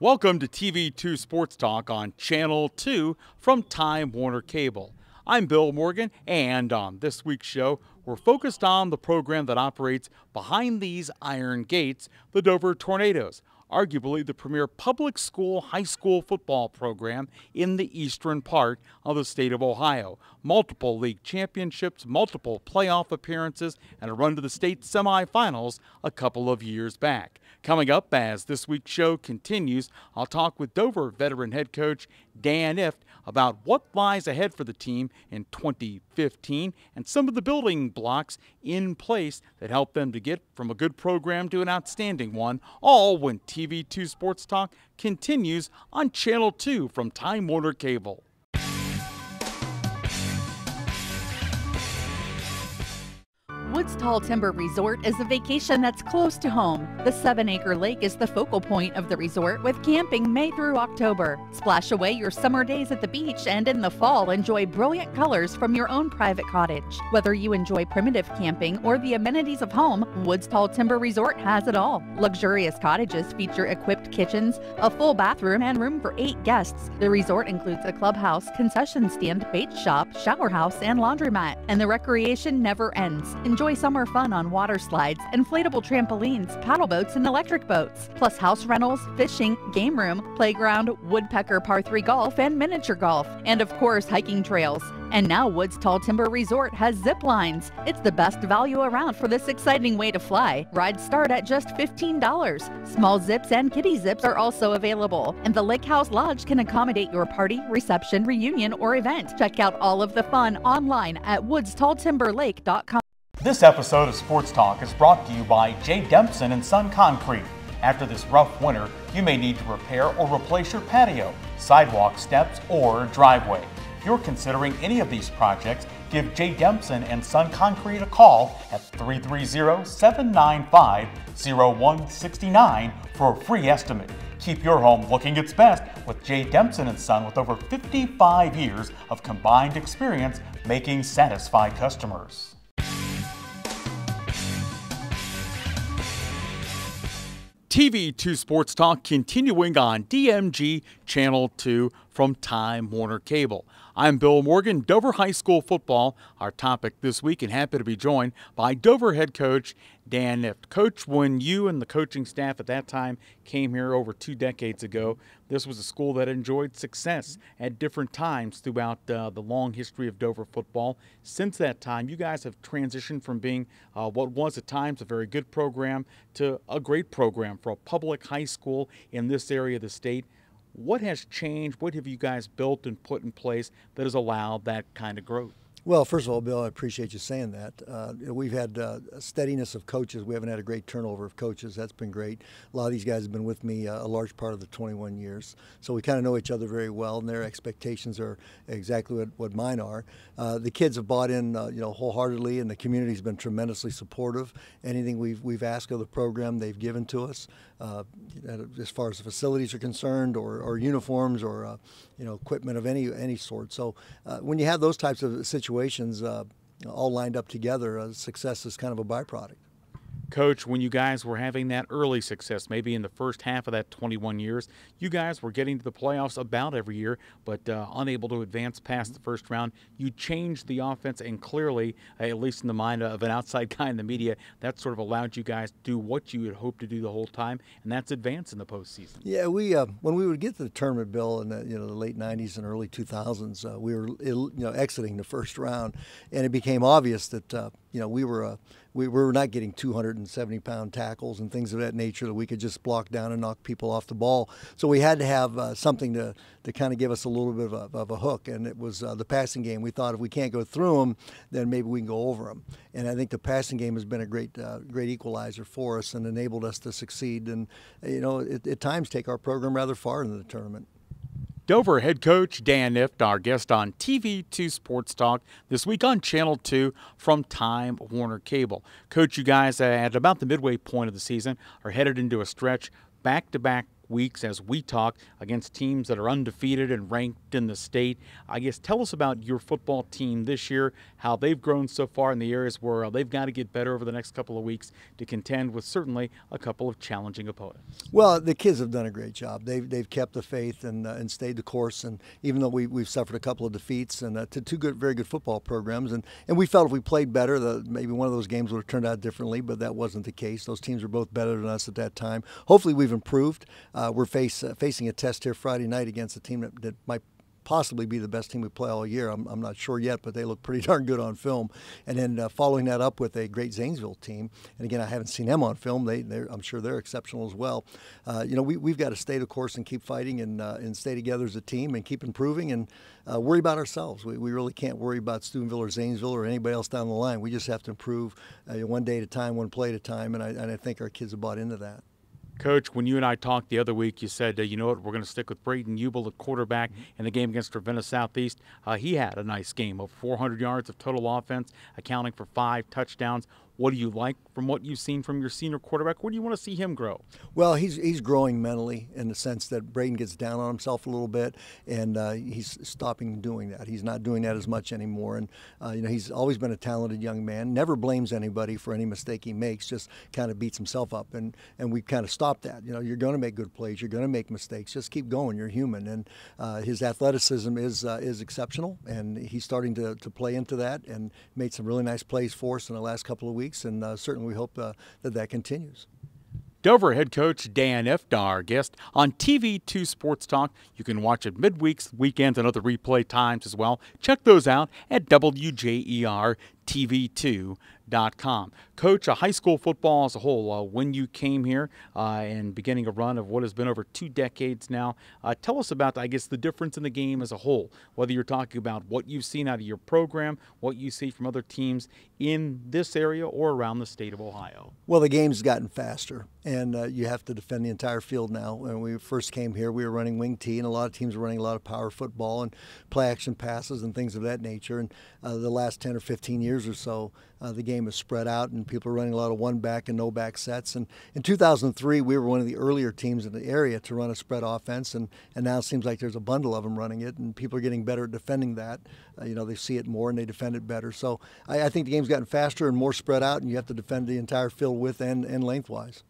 Welcome to TV2 Sports Talk on Channel 2 from Time Warner Cable. I'm Bill Morgan, and on this week's show, we're focused on the program that operates behind these iron gates, the Dover Tornadoes, arguably the premier public school high school football program in the eastern part of the state of Ohio. Multiple league championships, multiple playoff appearances, and a run to the state semifinals a couple of years back. Coming up as this week's show continues, I'll talk with Dover veteran head coach Dan Ift about what lies ahead for the team in 2015 and some of the building blocks in place that help them to get from a good program to an outstanding one, all when TV2 Sports Talk continues on Channel 2 from Time Warner Cable. Woods Tall Timber Resort is a vacation that's close to home. The 7-acre lake is the focal point of the resort, with camping May through October. Splash away your summer days at the beach, and in the fall, enjoy brilliant colors from your own private cottage. Whether you enjoy primitive camping or the amenities of home, Woods Tall Timber Resort has it all. Luxurious cottages feature equipped kitchens, a full bathroom, and room for 8 guests. The resort includes a clubhouse, concession stand, bait shop, shower house, and laundromat. And the recreation never ends. Enjoy summer fun on water slides, inflatable trampolines, paddle boats, and electric boats, plus house rentals, fishing, game room, playground, woodpecker par 3 golf, and miniature golf, and of course hiking trails. And now Woods Tall Timber Resort has zip lines. It's the best value around for this exciting way to fly. Rides start at just $15. Small zips and kiddie zips are also available, and the Lake House Lodge can accommodate your party, reception, reunion, or event. Check out all of the fun online at woodstalltimberlake.com. This episode of Sports Talk is brought to you by J. Dempson and Son Concrete. After this rough winter, you may need to repair or replace your patio, sidewalk, steps, or driveway. If you're considering any of these projects, give J. Dempson and Son Concrete a call at 330-795-0169 for a free estimate. Keep your home looking its best with J. Dempson and Son, with over 55 years of combined experience making satisfied customers. TV2 Sports Talk continuing on DMG Channel 2 from Time Warner Cable. I'm Bill Morgan, Dover High School football, our topic this week, and happy to be joined by Dover head coach Dan Ift. Coach, when you and the coaching staff at that time came here over 2 decades ago, this was a school that enjoyed success at different times throughout the long history of Dover football. Since that time, you guys have transitioned from being what was at times a very good program to a great program for a public high school in this area of the state. What has changed? What have you guys built and put in place that has allowed that kind of growth? Well, first of all, Bill, I appreciate you saying that. We've had a steadiness of coaches. We haven't had a great turnover of coaches. That's been great. A lot of these guys have been with me a large part of the 21 years. So we kind of know each other very well, and their expectations are exactly what mine are. The kids have bought in wholeheartedly, and the community's been tremendously supportive. Anything we've asked of the program, they've given to us. As far as the facilities are concerned, or uniforms, or equipment of any sort. So when you have those types of situations all lined up together, success is kind of a byproduct. Coach, when you guys were having that early success, maybe in the first half of that 21 years, you guys were getting to the playoffs about every year, but unable to advance past the first round. You changed the offense, and clearly, at least in the mind of an outside guy in the media, that sort of allowed you guys to do what you had hoped to do the whole time, and that's advance in the postseason. Yeah, we when we would get to the tournament, Bill, in the late 90s and early 2000s, we were exiting the first round, and it became obvious that we were not getting 270-pound tackles and things of that nature that we could just block down and knock people off the ball. So we had to have something to kind of give us a little bit of a hook, and it was the passing game. We thought if we can't go through them, then maybe we can go over them. And I think the passing game has been a great equalizer for us and enabled us to succeed, and at times take our program rather far into the tournament. Dover head coach Dan Ift, our guest on TV2 Sports Talk this week on Channel 2 from Time Warner Cable. Coach, you guys at about the midway point of the season are headed into a stretch back-to-back weeks as we talk against teams that are undefeated and ranked in the state. I guess tell us about your football team this year, how they've grown so far in the areas where they've got to get better over the next couple of weeks to contend with certainly a couple of challenging opponents. Well, the kids have done a great job. They've kept the faith and stayed the course. And even though we've suffered a couple of defeats and to two very good football programs, and we felt if we played better, maybe one of those games would have turned out differently, but that wasn't the case. Those teams were both better than us at that time. Hopefully we've improved. We're facing a test here Friday night against a team that might possibly be the best team we play all year. I'm not sure yet, but they look pretty darn good on film. And then following that up with a great Zanesville team, and again, I haven't seen them on film. I'm sure they're exceptional as well. We've got to stay the course and keep fighting and stay together as a team and keep improving and worry about ourselves. We really can't worry about Steubenville or Zanesville or anybody else down the line. We just have to improve one day at a time, one play at a time, and I think our kids have bought into that. Coach, when you and I talked the other week, you said, you know what, we're going to stick with Braden Ubel at quarterback in the game against Ravenna Southeast. He had a nice game, over 400 yards of total offense, accounting for 5 touchdowns. What do you like from what you've seen from your senior quarterback? Where do you want to see him grow? Well, he's growing mentally in the sense that Braden gets down on himself a little bit, and he's stopping doing that. He's not doing that as much anymore. And he's always been a talented young man. Never blames anybody for any mistake he makes. Just kind of beats himself up. And we kind of stopped that. You're going to make good plays. You're going to make mistakes. Just keep going. You're human. And his athleticism is exceptional, and he's starting to play into that and made some really nice plays for us in the last couple of weeks. And certainly we hope that continues. Dover head coach Dan Iftar, our guest on TV2 Sports Talk. You can watch it midweeks, weekends, and other replay times as well. Check those out at WJER-TV2.com. Coach, high school football as a whole, when you came here and beginning a run of what has been over 2 decades now, tell us about, I guess, the difference in the game as a whole, whether you're talking about what you've seen out of your program, what you see from other teams in this area or around the state of Ohio. Well, the game's gotten faster, and you have to defend the entire field now. When we first came here, we were running wing T, and a lot of teams were running a lot of power football and play-action passes and things of that nature. And the last 10 or 15 years or so, the game is spread out, and people are running a lot of one-back and no-back sets. And in 2003, we were one of the earlier teams in the area to run a spread offense, and now it seems like there's a bundle of them running it, and people are getting better at defending that. They see it more, and they defend it better. So I think the game's gotten faster and more spread out, and you have to defend the entire field width and lengthwise.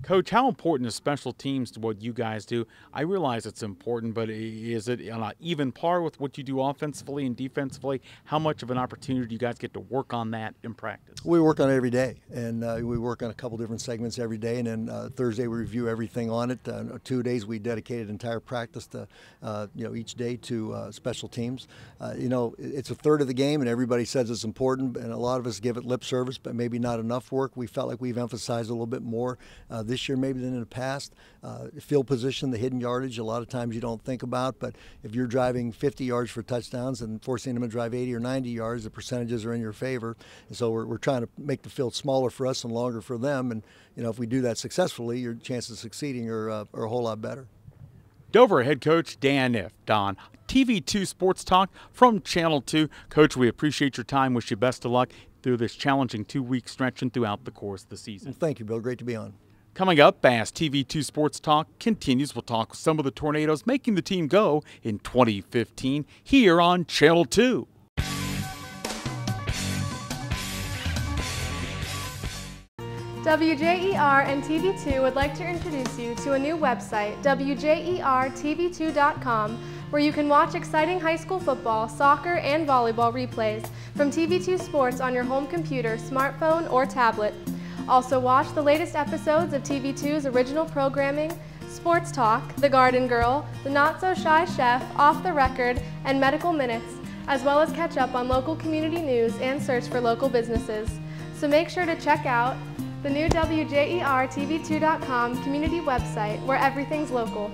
Coach, how important is special teams to what you guys do? I realize it's important, but is it on an even par with what you do offensively and defensively? How much of an opportunity do you guys get to work on that in practice? We work on it every day, and we work on a couple different segments every day, and then Thursday we review everything on it. 2 days we dedicated entire practice to, each day to special teams. It's a third of the game, and everybody says it's important, and a lot of us give it lip service, but maybe not enough work. We felt like we've emphasized a little bit more this year maybe than in the past. Field position, the hidden yardage, a lot of times you don't think about, but if you're driving 50 yards for touchdowns and forcing them to drive 80 or 90 yards, the percentages are in your favor. And so we're trying to make the field smaller for us and longer for them. And if we do that successfully, your chances of succeeding are a whole lot better. Dover head coach Dan Iftar, TV2 Sports Talk from Channel 2. Coach, we appreciate your time. Wish you best of luck through this challenging 2-week stretch and throughout the course of the season. Well, thank you, Bill. Great to be on. Coming up, as TV2 Sports Talk continues, we'll talk with some of the tornadoes making the team go in 2015 here on Channel 2. WJER and TV2 would like to introduce you to a new website, WJER-TV2.com, where you can watch exciting high school football, soccer, and volleyball replays from TV2 Sports on your home computer, smartphone, or tablet. Also watch the latest episodes of TV2's original programming, Sports Talk, The Garden Girl, The Not So Shy Chef, Off the Record, and Medical Minutes, as well as catch up on local community news and search for local businesses. So make sure to check out the new WJER-TV2.com community website where everything's local.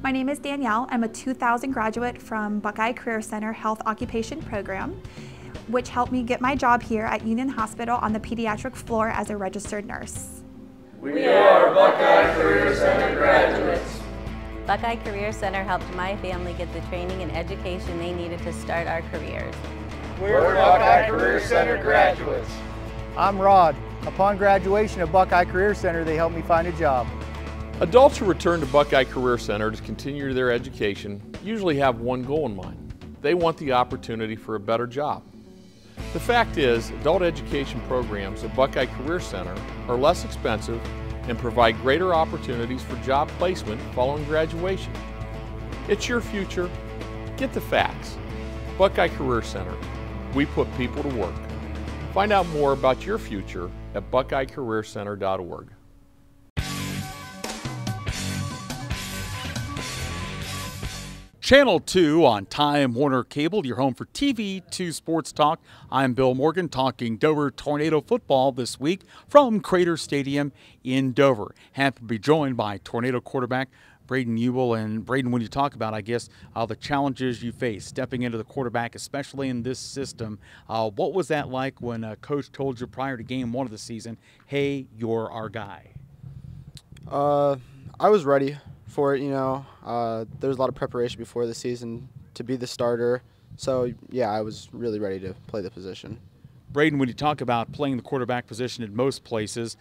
My name is Danielle. I'm a 2000 graduate from Buckeye Career Center Health Occupation Program, which helped me get my job here at Union Hospital on the pediatric floor as a registered nurse. We are Buckeye Career Center graduates. Buckeye Career Center helped my family get the training and education they needed to start our careers. We're Buckeye Career Center graduates. I'm Rod. Upon graduation of Buckeye Career Center, they helped me find a job. Adults who return to Buckeye Career Center to continue their education usually have one goal in mind. They want the opportunity for a better job. The fact is, adult education programs at Buckeye Career Center are less expensive and provide greater opportunities for job placement following graduation. It's your future. Get the facts. Buckeye Career Center. We put people to work. Find out more about your future at buckeyecareercenter.org. Channel 2 on Time Warner Cable, your home for TV2 Sports Talk. I'm Bill Morgan, talking Dover Tornado football this week from Crater Stadium in Dover. Happy to be joined by Tornado quarterback Braden Ubel. And Braden, when you talk about, I guess, the challenges you face stepping into the quarterback, especially in this system, what was that like when Coach told you prior to game one of the season, hey, you're our guy? I was ready for it, you know. There was a lot of preparation before the season to be the starter. So, yeah, I was really ready to play the position. Braden, when you talk about playing the quarterback position in most places,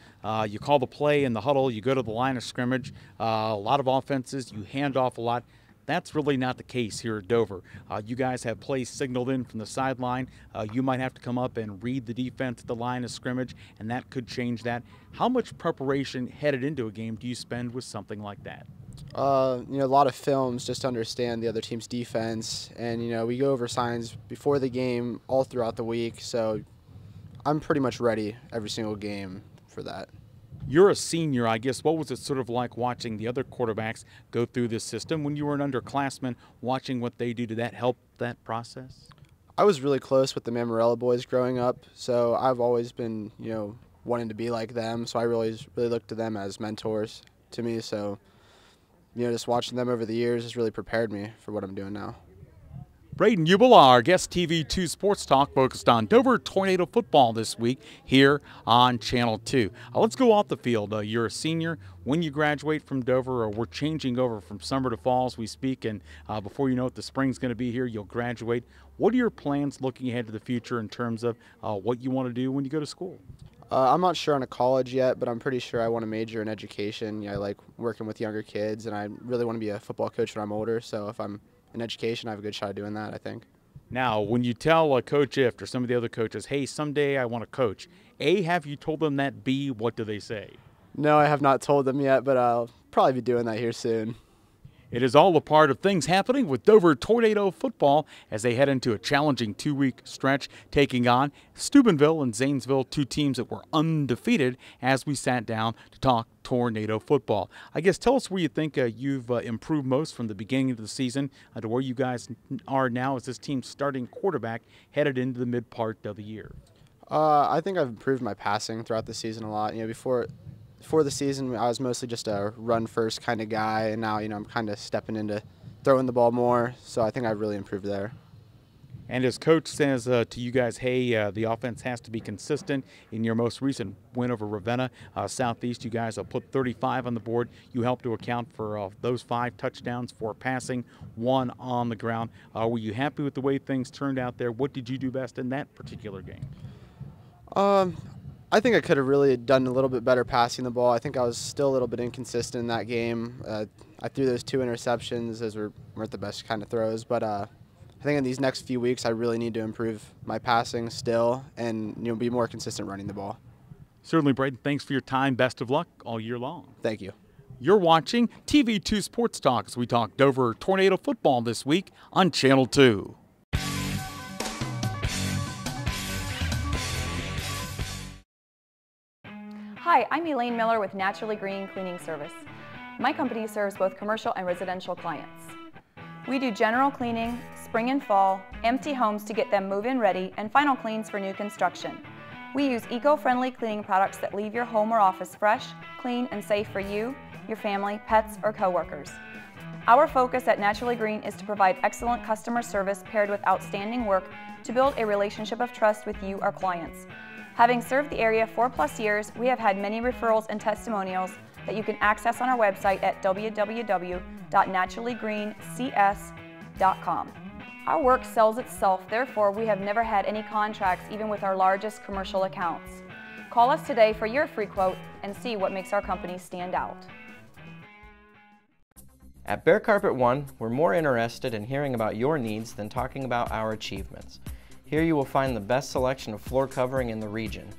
you call the play in the huddle, you go to the line of scrimmage, a lot of offenses, you hand off a lot. That's really not the case here at Dover. You guys have plays signaled in from the sideline. You might have to come up and read the defense at the line of scrimmage, and that could change that. How much preparation headed into a game do you spend with something like that? You know, a lot of films just to understand the other team's defense, and you know, we go over signs before the game all throughout the week, so I'm pretty much ready every single game for that. You're a senior, I guess. What was it sort of like watching the other quarterbacks go through this system when you were an underclassman, watching what they do? Did that help that process? I was really close with the Mammarella boys growing up, so I've always been, you know, wanting to be like them, so I really looked to them as mentors to me, so you know, just watching them over the years has really prepared me for what I'm doing now. Braden Ubel, our guest TV2 Sports Talk, focused on Dover Tornado football this week here on Channel 2. Let's go off the field. You're a senior. When you graduate from Dover, we're changing over from summer to fall as we speak, and before you know it, the spring's going to be here. You'll graduate. What are your plans looking ahead to the future in terms of what you want to do when you go to school? I'm not sure on a college yet, but I'm pretty sure I want to major in education. You know, I like working with younger kids, and I really want to be a football coach when I'm older, so if I'm in education, I have a good shot of doing that, I think. Now, when you tell Coach Ift or some of the other coaches, hey, someday I want to coach, A, have you told them that? B, what do they say? No, I have not told them yet, but I'll probably be doing that here soon. It is all a part of things happening with Dover Tornado football as they head into a challenging two-week stretch, taking on Steubenville and Zanesville, two teams that were undefeated, as we sat down to talk Tornado football. I guess tell us where you think you've improved most from the beginning of the season to where you guys are now as this team's starting quarterback headed into the mid part of the year. I think I've improved my passing throughout the season a lot. You know, before the season, I was mostly just a run-first kind of guy, and now, you know, I'm kind of stepping into throwing the ball more, so I think I've really improved there. And as Coach says to you guys, hey, the offense has to be consistent. In your most recent win over Ravenna Southeast, you guys have put 35 on the board. You helped to account for those 5 touchdowns, 4 passing, 1 on the ground. Were you happy with the way things turned out there? What did you do best in that particular game? I think I could have really done a little bit better passing the ball. I think I was still a little bit inconsistent in that game. I threw those 2 interceptions. Those weren't the best kind of throws, but I think in these next few weeks I really need to improve my passing still and, you know, be more consistent running the ball. Certainly, Braden. Thanks for your time. Best of luck all year long. Thank you. You're watching TV2 Sports Talk as we talk Dover Tornado football this week on Channel 2. Hi, I'm Elaine Miller with Naturally Green Cleaning Service. My company serves both commercial and residential clients. We do general cleaning, spring and fall, empty homes to get them move-in ready, and final cleans for new construction. We use eco-friendly cleaning products that leave your home or office fresh, clean, and safe for you, your family, pets, or coworkers. Our focus at Naturally Green is to provide excellent customer service paired with outstanding work to build a relationship of trust with you, our clients. Having served the area 4+ years, we have had many referrals and testimonials that you can access on our website at www.naturallygreencs.com. Our work sells itself, therefore we have never had any contracts even with our largest commercial accounts. Call us today for your free quote and see what makes our company stand out. At Bear Carpet One, we're more interested in hearing about your needs than talking about our achievements. Here you will find the best selection of floor covering in the region.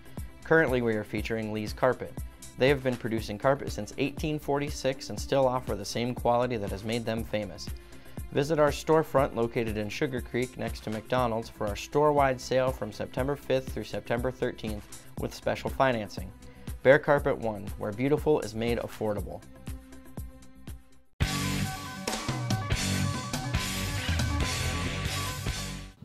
Currently we are featuring Lee's Carpet. They have been producing carpet since 1846 and still offer the same quality that has made them famous. Visit our storefront located in Sugar Creek next to McDonald's for our store-wide sale from September 5th through September 13th with special financing. Bear Carpet One, where beautiful is made affordable.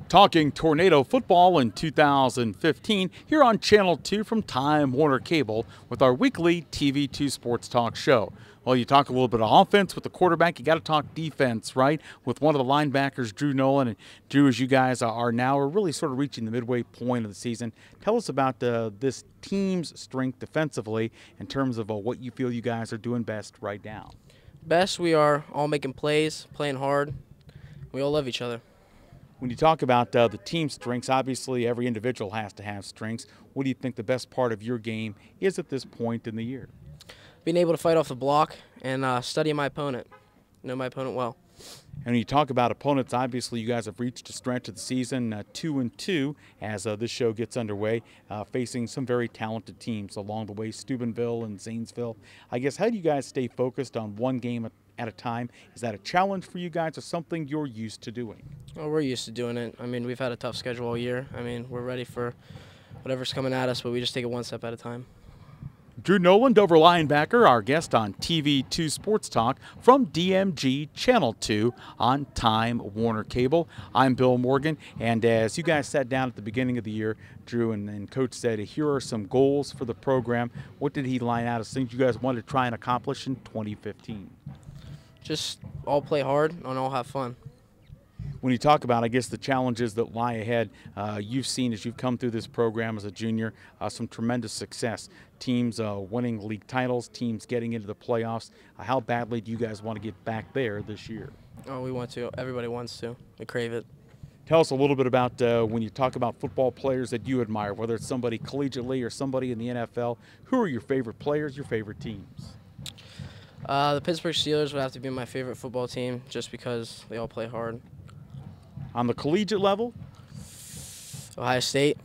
Talking Tornado football in 2015 here on Channel 2 from Time Warner Cable with our weekly TV2 Sports Talk show. Well, you talk a little bit of offense with the quarterback, you got to talk defense, right? With one of the linebackers, Drew Nolan. And Drew, as you guys are now, are really sort of reaching the midway point of the season. Tell us about this team's strength defensively in terms of what you feel you guys are doing best right now. Best, we are all making plays, playing hard. We all love each other. When you talk about the team strengths, obviously every individual has to have strengths. What do you think the best part of your game is at this point in the year? Being able to fight off the block and study my opponent, know my opponent well. And when you talk about opponents, obviously you guys have reached a stretch of the season 2-2 as this show gets underway, facing some very talented teams along the way, Steubenville and Zanesville. I guess, how do you guys stay focused on one game at a time? Is that a challenge for you guys or something you're used to doing? Well, we're used to doing it. I mean, we've had a tough schedule all year. I mean, we're ready for whatever's coming at us, but we just take it one step at a time. Drew Nolan, Dover linebacker, our guest on TV2 Sports Talk from DMG Channel 2 on Time Warner Cable. I'm Bill Morgan, and as you guys sat down at the beginning of the year, Drew and Coach said, here are some goals for the program. What did he line out as things you guys wanted to try and accomplish in 2015? Just all play hard and all have fun. When you talk about, I guess, the challenges that lie ahead, you've seen as you've come through this program as a junior, some tremendous success. Teams winning league titles, teams getting into the playoffs. How badly do you guys want to get back there this year? Oh, we want to. Everybody wants to. We crave it. Tell us a little bit about when you talk about football players that you admire, whether it's somebody collegiately or somebody in the NFL. Who are your favorite players, your favorite teams? The Pittsburgh Steelers would have to be my favorite football team just because they all play hard. On the collegiate level? Ohio State.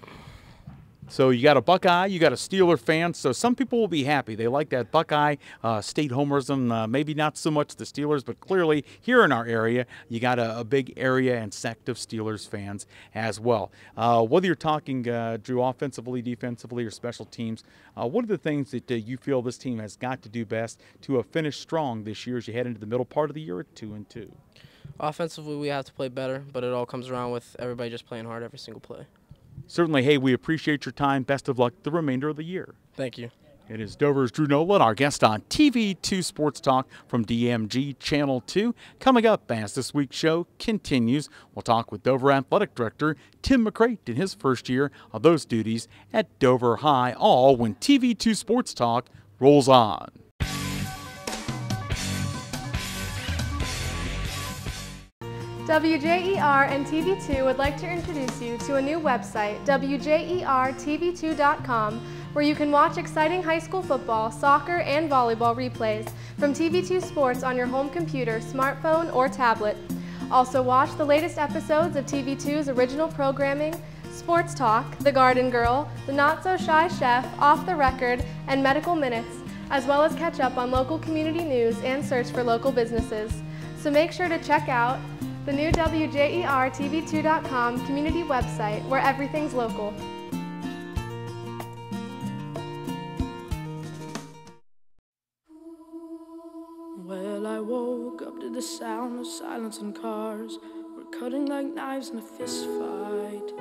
So you got a Buckeye, you got a Steeler fan, so some people will be happy. They like that Buckeye state homerism, maybe not so much the Steelers, but clearly here in our area, you got a big area and sect of Steelers fans as well. Whether you're talking, Drew, offensively, defensively, or special teams, what are the things that you feel this team has got to do best to finish strong this year as you head into the middle part of the year at 2-2? Offensively, we have to play better, but it all comes around with everybody just playing hard every single play. Certainly, hey, we appreciate your time. Best of luck the remainder of the year. Thank you. It is Dover's Drew Nolan, our guest on TV2 Sports Talk from DMG Channel 2. Coming up as this week's show continues, we'll talk with Dover Athletic Director Tim McCrate in his first year of those duties at Dover High, all when TV2 Sports Talk rolls on. WJER and TV2 would like to introduce you to a new website, WJERTV2.com, where you can watch exciting high school football, soccer, and volleyball replays from TV2 Sports on your home computer, smartphone, or tablet. Also watch the latest episodes of TV2's original programming, Sports Talk, The Garden Girl, The Not So Shy Chef, Off the Record, and Medical Minutes, as well as catch up on local community news and search for local businesses. So make sure to check out the new WJERTV2.com community website where everything's local. Well, I woke up to the sound of silence and cars. We're cutting like knives in a fist fight.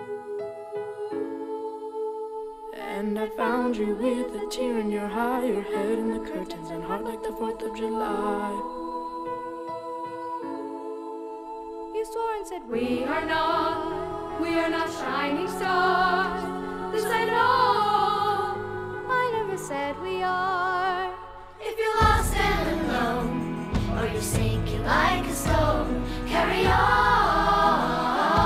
And I found you with a tear in your eye, your head in the curtains and heart like the 4th of July. You swore and said, we are not shining stars. This I know, I never said we are. If you're lost and alone, or you're sinking like a stone, carry on.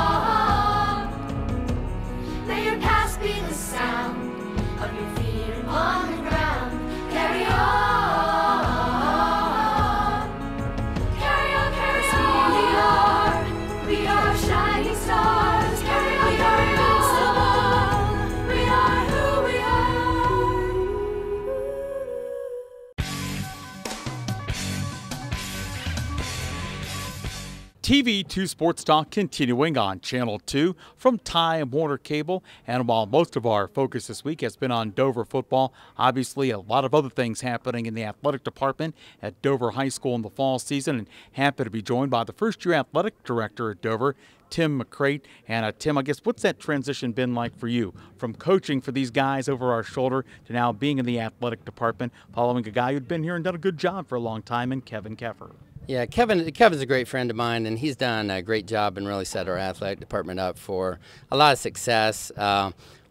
TV2 Sports Talk continuing on Channel 2 from Time Warner Cable. And while most of our focus this week has been on Dover football, obviously a lot of other things happening in the athletic department at Dover High School in the fall season. And happy to be joined by the first-year athletic director at Dover, Tim McCrate. And Tim, I guess, what's that transition been like for you from coaching for these guys over our shoulder to now being in the athletic department, following a guy who'd been here and done a good job for a long time in Kevin Keffer? Yeah, Kevin's a great friend of mine, and he's done a great job and really set our athletic department up for a lot of success.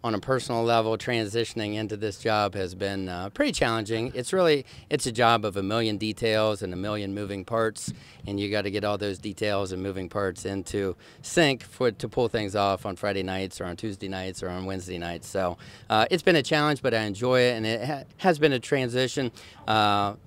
On a personal level, transitioning into this job has been pretty challenging. It's a job of a million details and a million moving parts, and you got to get all those details and moving parts into sync to pull things off on Friday nights or on Tuesday nights or on Wednesday nights. So it's been a challenge, but I enjoy it, and it has been a transition.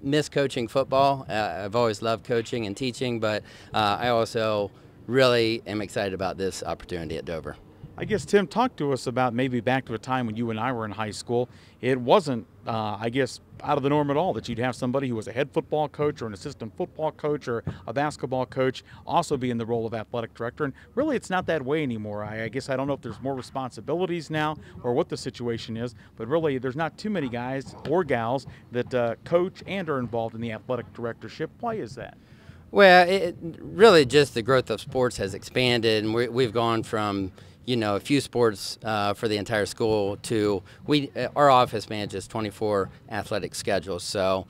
Miss coaching football. I've always loved coaching and teaching, but I also really am excited about this opportunity at Dover. I guess, Tim, talk to us about maybe back to a time when you and I were in high school. It wasn't, I guess, out of the norm at all that you'd have somebody who was a head football coach or an assistant football coach or a basketball coach also be in the role of athletic director. And really, it's not that way anymore. I guess I don't know if there's more responsibilities now or what the situation is, but really there's not too many guys or gals that coach and are involved in the athletic directorship. Why is that? Well, really just the growth of sports has expanded, and we've gone from a few sports for the entire school to our office manages 24 athletic schedules. So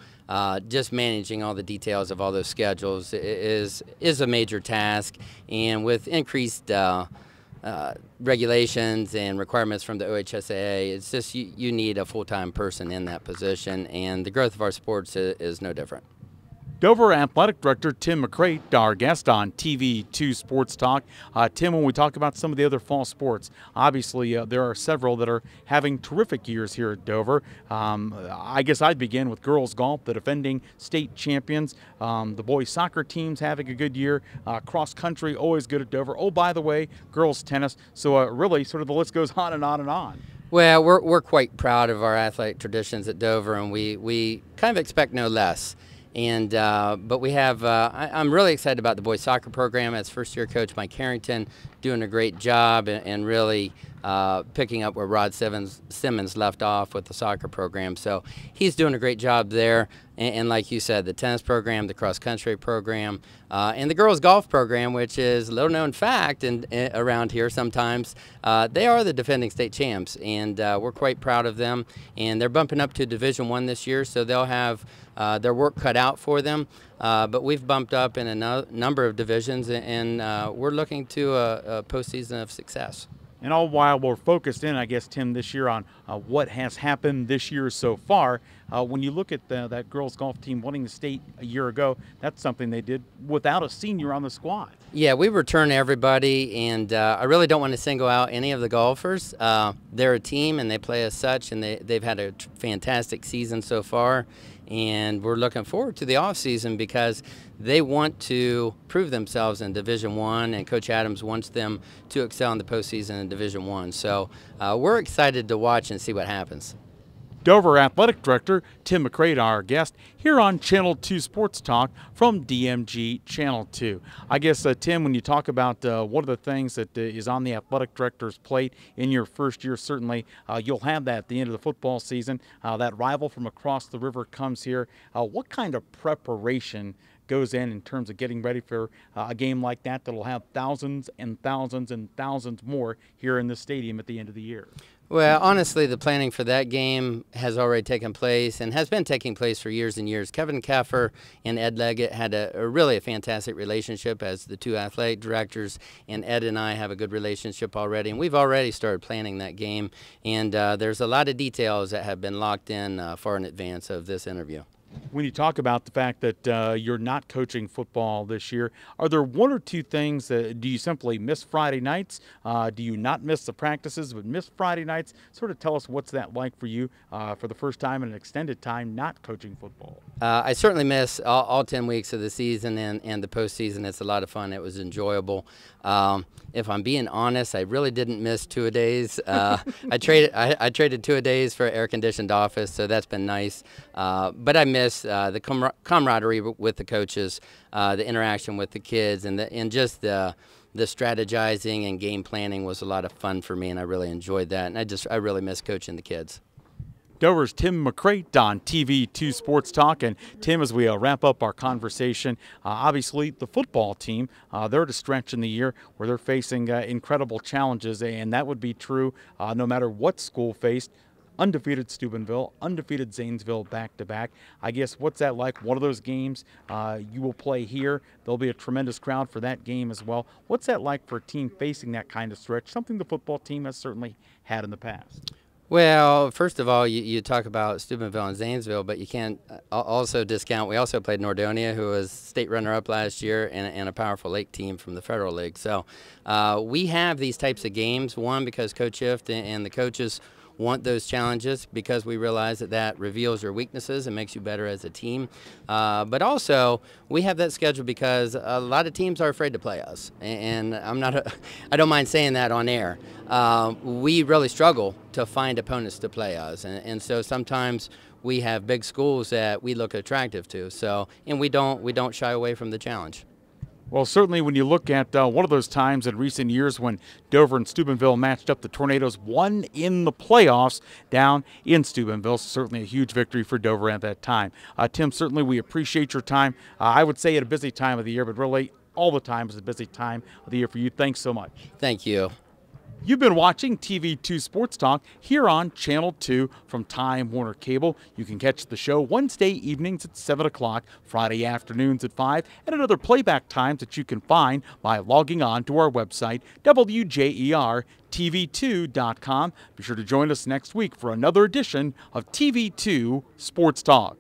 just managing all the details of all those schedules is a major task. And with increased regulations and requirements from the OHSAA, it's just you need a full-time person in that position. And the growth of our sports is no different. Dover Athletic Director Tim McCrate, our guest on TV2 Sports Talk. Tim, when we talk about some of the other fall sports, obviously there are several that are having terrific years here at Dover. I guess I'd begin with girls golf, the defending state champions. The boys soccer team's having a good year. Cross country, always good at Dover. Oh, by the way, girls tennis. So really sort of the list goes on and on and on. Well, we're quite proud of our athletic traditions at Dover, and we kind of expect no less. And but we have I'm really excited about the boys soccer program. As first-year coach Mike Harrington doing a great job and really picking up where Rod Simmons left off with the soccer program. So he's doing a great job there. And like you said, the tennis program, the cross-country program, and the girls golf program, which is a little-known fact around here sometimes, they are the defending state champs, and we're quite proud of them. And they're bumping up to Division I this year, so they'll have their work cut out for them. But we've bumped up in a number of divisions, and we're looking to a postseason of success. And all while we're focused in, I guess, Tim, this year on what has happened this year so far, when you look at that girls golf team winning the state a year ago, that's something they did without a senior on the squad. Yeah, we return everybody, and I really don't want to single out any of the golfers. They're a team, and they play as such, and they've had a fantastic season so far. And we're looking forward to the offseason because they want to prove themselves in Division I, and Coach Adams wants them to excel in the postseason in Division I. So we're excited to watch and see what happens. Dover Athletic Director Tim McCrate, our guest, here on Channel 2 Sports Talk from DMG Channel 2. I guess, Tim, when you talk about one of the things that is on the athletic director's plate in your first year, certainly you'll have that at the end of the football season. That rival from across the river comes here. What kind of preparation goes in terms of getting ready for a game like that that'll have thousands and thousands and thousands more here in the stadium at the end of the year? Well, honestly, the planning for that game has already taken place and has been taking place for years and years. Kevin Keffer and Ed Leggett had really a fantastic relationship as the two athletic directors, and Ed and I have a good relationship already, and we've already started planning that game, and there's a lot of details that have been locked in far in advance of this interview. When you talk about the fact that you're not coaching football this year, are there one or two things that do you simply miss Friday nights? Do you not miss the practices but miss Friday nights? Sort of tell us what's that like for you for the first time in an extended time not coaching football. I certainly miss all 10 weeks of the season and the postseason. It's a lot of fun. It was enjoyable. If I'm being honest, I really didn't miss two-a-days. I traded two-a-days for an air-conditioned office, so that's been nice. But I miss miss the camaraderie with the coaches, the interaction with the kids, and just the strategizing and game planning was a lot of fun for me, and I really enjoyed that. And I really miss coaching the kids. Dover's Tim McCrate on TV2 Sports Talk. And Tim, as we wrap up our conversation, obviously the football team, they're at a stretch in the year where they're facing incredible challenges, and that would be true no matter what school faced. Undefeated Steubenville, undefeated Zanesville back-to-back. I guess what's that like? One of those games you will play here. There'll be a tremendous crowd for that game as well. What's that like for a team facing that kind of stretch, something the football team has certainly had in the past? Well, first of all, you talk about Steubenville and Zanesville, but you can't also discount. We also played Nordonia, who was state runner-up last year, and a powerful Lake team from the Federal League. So we have these types of games, one, because Coach Hift and the coaches want those challenges, because we realize that reveals your weaknesses and makes you better as a team. But also, we have that schedule because a lot of teams are afraid to play us, and I don't mind saying that on air. We really struggle to find opponents to play us, and so sometimes we have big schools that we look attractive to. So, and we don't shy away from the challenge. Well, certainly when you look at one of those times in recent years when Dover and Steubenville matched up, the Tornadoes won in the playoffs down in Steubenville. Certainly a huge victory for Dover at that time. Tim, certainly we appreciate your time. I would say at a busy time of the year, but really all the time is a busy time of the year for you. Thanks so much. Thank you. You've been watching TV2 Sports Talk here on Channel 2 from Time Warner Cable. You can catch the show Wednesday evenings at 7 o'clock, Friday afternoons at 5, and at other playback times that you can find by logging on to our website, WJERTV2.com. Be sure to join us next week for another edition of TV2 Sports Talk.